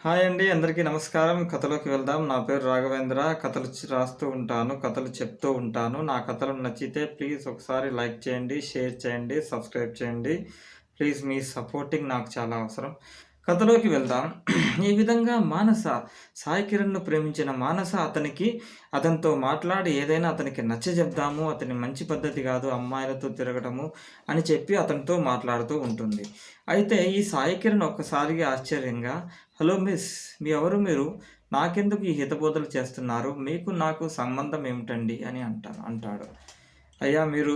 Hi అండి. అందరికీ నమస్కారం. కథలోకి వెళ్దాం. నా పేరు రాఘవేంద్ర. కథలు రాస్తూ ఉంటాను. కథలు చెప్తూ ఉంటాను. నా కథలు నచ్చితే ప్లీజ్ ఒకసారి లైక్ చేయండి, షేర్ చేయండి, సబ్స్క్రైబ్ చేయండి. ప్లీజ్ మీ సపోర్టింగ్ నాకు చాలా అవసరం. కథలోకి వెళ్దాం. ఈ విధంగా మానస సాయి కిరణ్‌ను ప్రేమించిన మానస అతనితో మాట్లాడి ఏదైనా అతనికి నచ్చజెప్దాము. అతని మంచి పద్ధతి కాదు అమ్మాయిలతో తిరగడము అని చెప్పి అతనితో మాట్లాడుతూ ఉంటుంది. అయితే ఈ సాయి కిరణ్ ఒక్కసారిగా ఆశ్చర్యంగా, "హలో మిస్, ఎవరు మీరు? నాకెందుకు ఈ హితబోధలు చేస్తున్నారు? మీకు నాకు సంబంధం ఏమిటండి?" అని అంటాడు. "అయ్యా, మీరు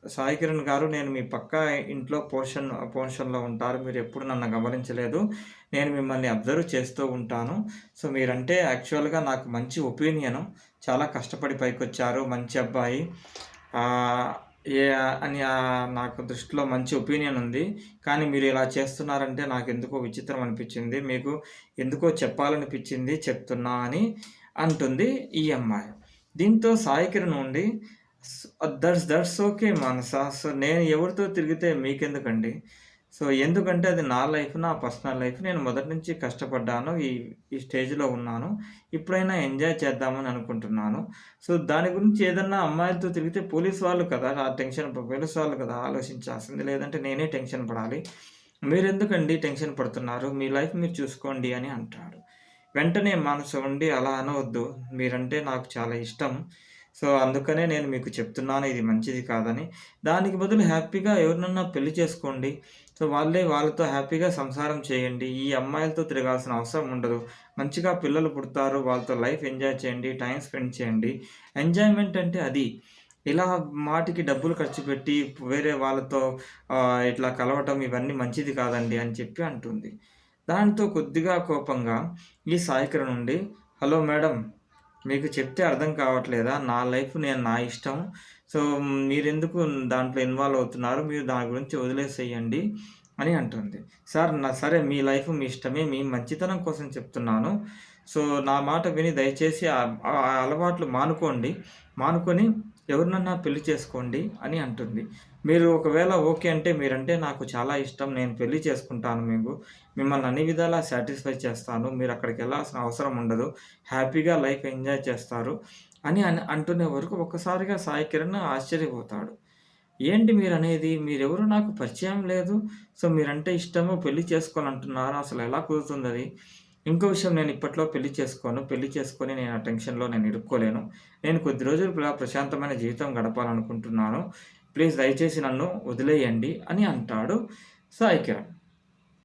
సాయి కిరణ్ గారు, నేను మీ పక్కా ఇంట్లో పోర్షన్‌లో ఉంటారు. మీరెప్పుడు నన్ను గమనించలేదు. నేను మిమ్మల్ని అబ్జర్వ్ చేస్తూ ఉంటాను. సో, మీరంటే యాక్చువల్‌గా నాకు మంచి ఒపీనియను. చాలా కష్టపడి పైకొచ్చారు. మంచి అబ్బాయి. ఆహ్, ఏ అని నాకు దృష్టిలో మంచి ఒపీనియన్ ఉంది. కానీ మీరు ఇలా చేస్తున్నారంటే నాకెందుకో విచిత్రం అనిపిచ్చింది. మీకు ఎందుకో చెప్పాలనిపిచ్చింది, చెప్తున్నా" అని అంటుంది ఈ అమ్మాయి. దీంతో సాయి కిరణ్ ఉండి, దట్స్ ఓకే మానస. సో, నేను ఎవరితో తిరిగితే మీకెందుకండి? సో, ఎందుకంటే అది నా లైఫ్, నా పర్సనల్ లైఫ్. నేను మొదటి నుంచి కష్టపడ్డాను. ఈ స్టేజ్‌లో ఉన్నాను. ఇప్పుడైనా ఎంజాయ్ చేద్దామని అనుకుంటున్నాను. సో, దాని గురించి ఏదన్నా అమ్మాయిలతో తిరిగితే పోలీస్ వాళ్ళు కదా! పోలీస్ వాళ్ళు కదా ఆలోచించాల్సింది. లేదంటే నేనే టెన్షన్ పడాలి. మీరెందుకండి టెన్షన్ పడుతున్నారు? మీ లైఫ్ మీరు చూసుకోండి అని అంటాడు. వెంటనే మనసు ఉండి, "అలా అనవద్దు. మీరంటే నాకు చాలా ఇష్టం. సో, అందుకనే నేను మీకు చెప్తున్నాను ఇది మంచిది కాదని. దానికి బదులు హ్యాపీగా ఎవరినన్నా పెళ్లి చేసుకోండి. సో, వాళ్ళతో హ్యాపీగా సంసారం చేయండి. ఈ అమ్మాయిలతో తిరగాల్సిన అవసరం ఉండదు. మంచిగా పిల్లలు పుడతారు. వాళ్ళతో లైఫ్ ఎంజాయ్ చేయండి. టైమ్ స్పెండ్ చేయండి. ఎంజాయ్‌మెంట్ అంటే అది. ఇలా మాటికి డబ్బులు ఖర్చు పెట్టి వేరే వాళ్ళతో ఇట్లా కలవటం ఇవన్నీ మంచిది కాదండి" అని చెప్పి అంటుంది. దాంతో కొద్దిగా కోపంగా ఈ సాయికిరణ్ ఉండి, "హలో మేడం, మీకు చెప్తే అర్థం కావట్లేదా? నా లైఫ్ నా ఇష్టం. సో, మీరెందుకు దాంట్లో ఇన్వాల్వ్ అవుతున్నారు? మీరు దాని గురించి వదిలేసేయండి" అని అంటుంది. సరే, మీ లైఫ్ మీ ఇష్టమే. మీ మంచితనం కోసం చెప్తున్నాను. సో, నా మాట విని దయచేసి ఆ అలవాట్లు మానుకోండి. మానుకొని ఎవరినన్నా పెళ్లి చేసుకోండి అని అంటుంది. మీరు ఒకవేళ ఓకే అంటే, మీరంటే నాకు చాలా ఇష్టం. నేను పెళ్లి చేసుకుంటాను మిమ్మల్ని అన్ని విధాలా సాటిస్ఫై చేస్తాను. మీరక్కడికెళ్ళాల్సిన అవసరం ఉండదు. హ్యాపీగా లైఫ్ ఎంజాయ్ చేస్తారు అని అంటునే వరకు ఒక్కసారిగా సాయి కిరణ్ ఆశ్చర్యపోతాడు. ఏంటి మీరనేది? మీరెవరు నాకు పరిచయం లేదు. సో, మీరంటే ఇష్టము, పెళ్లి చేసుకోవాలంటున్నారు. అసలెలా కుదురుతుందది? ఇంకో విషయం, నేను ఇప్పట్లో పెళ్లి చేసుకోను. పెళ్లి చేసుకొని నేను ఆ టెన్షన్‌లో నేను ఇరుక్కోలేను. నేను కొద్ది రోజులు ప్రశాంతమైన జీవితం గడపాలనుకుంటున్నాను. ప్లీజ్ దయచేసి నన్ను వదిలేయండి అని అంటాడు సాయి కిరణ్.